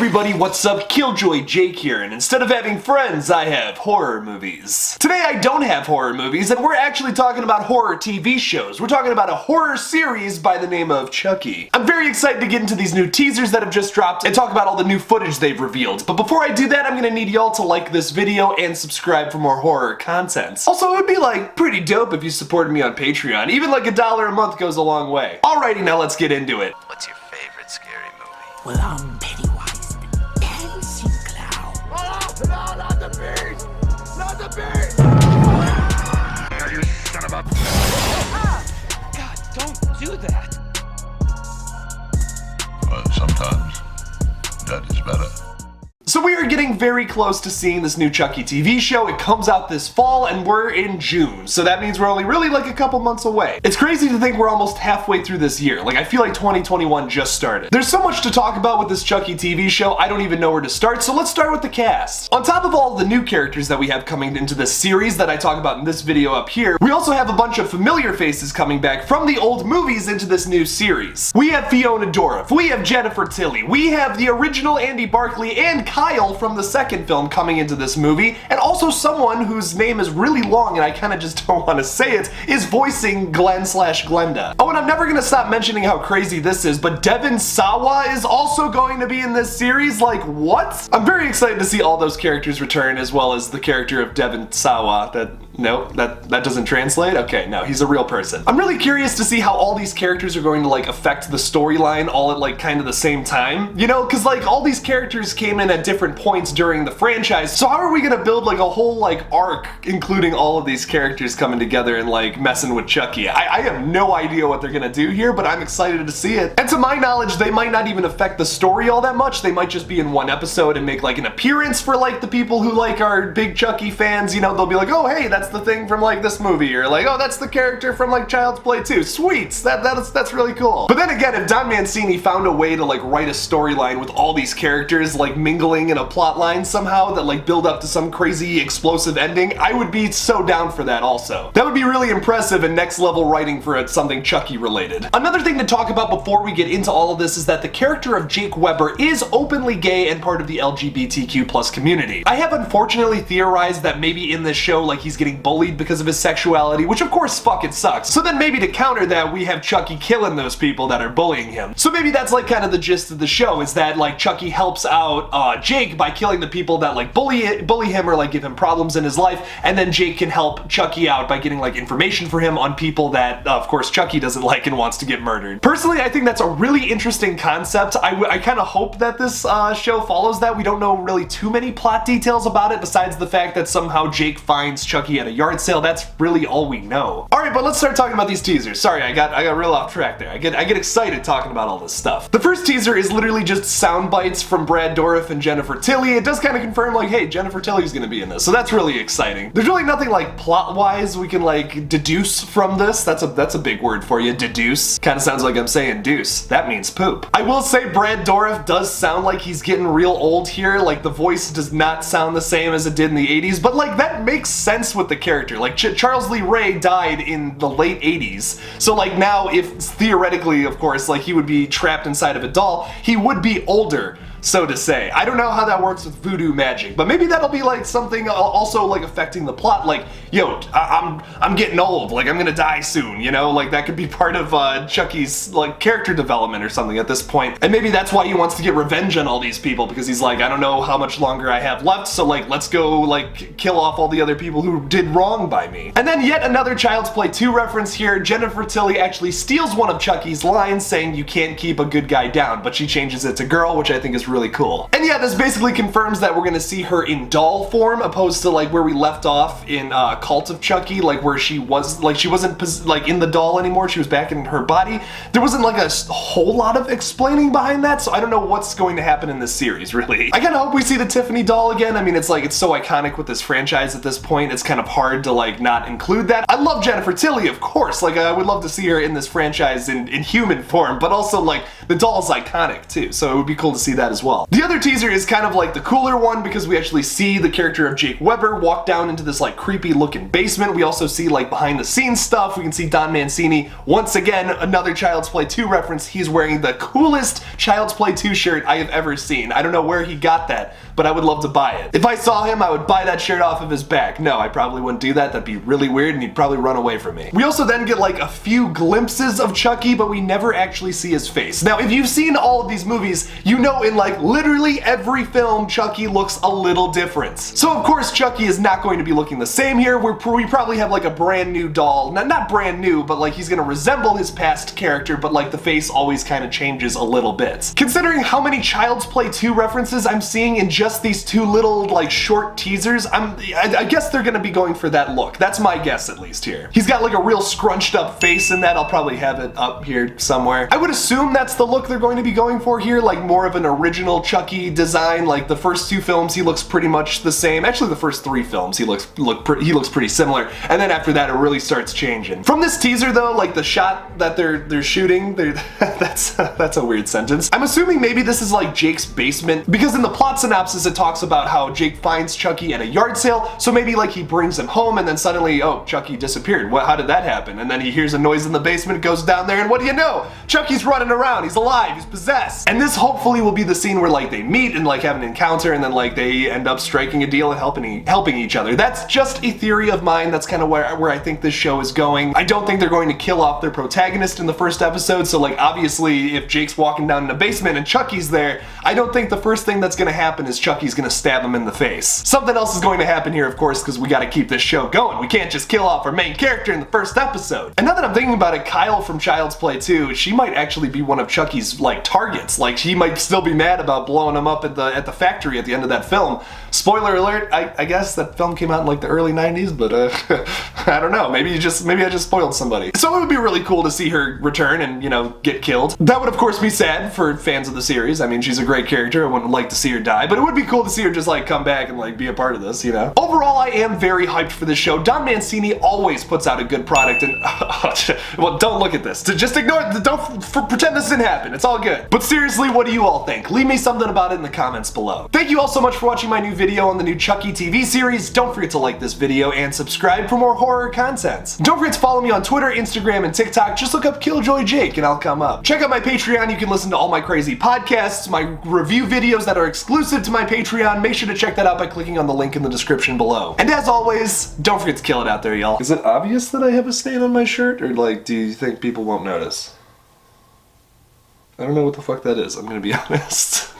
everybody, what's up? KillJoy Jake here, and instead of having friends, I have horror movies. Today I don't have horror movies, and we're actually talking about horror TV shows. We're talking about a horror series by the name of Chucky. I'm very excited to get into these new teasers that have just dropped and talk about all the new footage they've revealed. But before I do that, I'm gonna need y'all to like this video and subscribe for more horror content. Also, it would be like pretty dope if you supported me on Patreon. Even like $1 a month goes a long way. Alrighty, now let's get into it. What's your favorite scary movie? Well, I'm Pennywise, the dancing clown. Oh, no, not the beast! Not the beast! You son of a... God, don't do that. But sometimes that is better. So we are getting very close to seeing this new Chucky TV show. It comes out this fall and we're in June, so that means we're only really like a couple months away. It's crazy to think we're almost halfway through this year. Like, I feel like 2021 just started. There's so much to talk about with this Chucky TV show, I don't even know where to start, so let's start with the cast. On top of all the new characters that we have coming into this series that I talk about in this video up here, we also have a bunch of familiar faces coming back from the old movies into this new series. We have Fiona Dourif, we have Jennifer Tilly, we have the original Andy Barclay and Kyle from the second film coming into this movie, and also someone whose name is really long and I kind of just don't want to say it, is voicing Glenn/Glenda. Oh, and I'm never gonna stop mentioning how crazy this is, but Devon Sawa is also going to be in this series. Like, what? I'm very excited to see all those characters return, as well as the character of Devon Sawa. That doesn't translate? Okay, no, he's a real person. I'm really curious to see how all these characters are going to like affect the storyline all at like kind of the same time. You know, because like all these characters came in at different points during the franchise, so how are we gonna build like a whole like arc including all of these characters coming together and like messing with Chucky? I have no idea what they're gonna do here, but I'm excited to see it. And to my knowledge, they might not even affect the story all that much. They might just be in one episode and make like an appearance for like the people who like are big Chucky fans. You know, they'll be like, oh hey, that's the thing from like this movie, or like, oh, that's the character from like Child's Play 2. Sweet, that's really cool. But then again, if Don Mancini found a way to like write a storyline with all these characters like mingling in a plot line somehow that like build up to some crazy explosive ending, I would be so down for that also. That would be really impressive and next level writing for something Chucky related. Another thing to talk about before we get into all of this is that the character of Jake Weber is openly gay and part of the LGBTQ+ community. I have unfortunately theorized that maybe in this show like he's getting bullied because of his sexuality, which of course fucking sucks. So then maybe to counter that, we have Chucky killing those people that are bullying him. So maybe that's like kind of the gist of the show, is that like Chucky helps out Jake by killing the people that like bully him or like give him problems in his life, and then Jake can help Chucky out by getting like information for him on people that of course Chucky doesn't like and wants to get murdered. Personally, I think that's a really interesting concept. I kind of hope that this show follows that. We don't know really too many plot details about it besides the fact that somehow Jake finds Chucky at a yard sale. That's really all we know. Alright, but let's start talking about these teasers. Sorry, I got real off track there. I get excited talking about all this stuff. The first teaser is literally just sound bites from Brad Dourif and Jennifer Tilly. It does kind of confirm like, hey, Jennifer Tilly's gonna be in this, so that's really exciting. There's really nothing like plot-wise we can like deduce from this. That's a big word for you, deduce. Kind of sounds like I'm saying deuce. That means poop. I will say Brad Dourif does sound like he's getting real old here. Like the voice does not sound the same as it did in the 80s, but like that makes sense with the character. Like Charles Lee Ray died in the late 80s, so like now if theoretically, of course, like he would be trapped inside of a doll, he would be older, so to say. I don't know how that works with voodoo magic, but maybe that'll be like something also like affecting the plot, like, yo, I'm getting old, like I'm gonna die soon, you know, like that could be part of Chucky's like character development or something at this point. And maybe that's why he wants to get revenge on all these people, because he's like, I don't know how much longer I have left, so like let's go like kill off all the other people who did wrong by me. And then yet another Child's Play 2 reference here. Jennifer Tilly actually steals one of Chucky's lines saying you can't keep a good guy down, but she changes it to girl, which I think is really cool. And yeah, this basically confirms that we're gonna see her in doll form, opposed to like where we left off in Cult of Chucky, like where she was like, she wasn't like in the doll anymore, she was back in her body. There wasn't like a whole lot of explaining behind that, so I don't know what's going to happen in this series, really. I kind of hope we see the Tiffany doll again. I mean, it's like, it's so iconic with this franchise at this point, it's kind of hard to like not include that. I love Jennifer Tilly, of course, like I would love to see her in this franchise in human form, but also like the doll's iconic too, so it would be cool to see that as well. The other teaser is kind of like the cooler one because we actually see the character of Jake Weber walk down into this like creepy looking basement. We also see like behind the scenes stuff. We can see Don Mancini, once again, another Child's Play 2 reference. He's wearing the coolest Child's Play 2 shirt I have ever seen. I don't know where he got that, but I would love to buy it. If I saw him, I would buy that shirt off of his back. No, I probably wouldn't do that. That'd be really weird and he'd probably run away from me. We also then get like a few glimpses of Chucky, but we never actually see his face. Now, if you've seen all of these movies, you know in like literally every film, Chucky looks a little different. So of course, Chucky is not going to be looking the same here. We probably have like a brand new doll. Not brand new, but like he's gonna resemble his past character, but like the face always kind of changes a little bit. Considering how many Child's Play 2 references I'm seeing in just these two little like short teasers, I guess they're gonna be going for that look. That's my guess at least here. He's got like a real scrunched up face in that. I'll probably have it up here somewhere. I would assume that's the look they're going to be going for here, like more of an original Chucky design. Like the first two films, he looks pretty much the same. Actually, the first three films, he looks pretty similar, and then after that, it really starts changing. From this teaser, though, like the shot that they're shooting, that's a weird sentence. I'm assuming maybe this is like Jake's basement because in the plot synopsis it talks about how Jake finds Chucky at a yard sale. So maybe like he brings him home, and then suddenly, oh, Chucky disappeared. How did that happen? And then he hears a noise in the basement, goes down there, and what do you know? Chucky's running around. He's alive. He's possessed. And this hopefully will be the scene where like they meet and like have an encounter, and then like they end up striking a deal and helping each other. That's just a theory of mine. That's kind of where I think this show is going. I don't think they're going to kill off their protagonist in the first episode. So like obviously if Jake's walking down in the basement and Chucky's there, I don't think the first thing that's going to happen is Chucky's going to stab him in the face. Something else is going to happen here, of course, because we got to keep this show going. We can't just kill off our main character in the first episode. And now that I'm thinking about it, Kyle from Child's Play 2, she might actually be one of Chucky's like targets. Like he might still be mad about blowing him up at the factory at the end of that film. Spoiler alert, I guess that film came out in like the early 90s, but I don't know, maybe I just spoiled somebody. So it would be really cool to see her return and, you know, get killed. That would of course be sad for fans of the series. I mean, she's a great character. I wouldn't like to see her die, but it would be cool to see her just like come back and like be a part of this, you know? Overall, I am very hyped for this show. Don Mancini always puts out a good product, and well, don't look at this. Just ignore it. Don't pretend this didn't happen. It's all good. But seriously, what do you all think? Leave me something about it in the comments below. Thank you all so much for watching my new video on the new Chucky TV series. Don't forget to like this video and subscribe for more horror content. Don't forget to follow me on Twitter, Instagram, and TikTok. Just look up KillJoy Jake and I'll come up. Check out my Patreon. You can listen to all my crazy podcasts, my review videos that are exclusive to my Patreon. Make sure to check that out by clicking on the link in the description below. And as always, don't forget to kill it out there, y'all. Is it obvious that I have a stain on my shirt, or like, do you think people won't notice? I don't know what the fuck that is, I'm gonna be honest.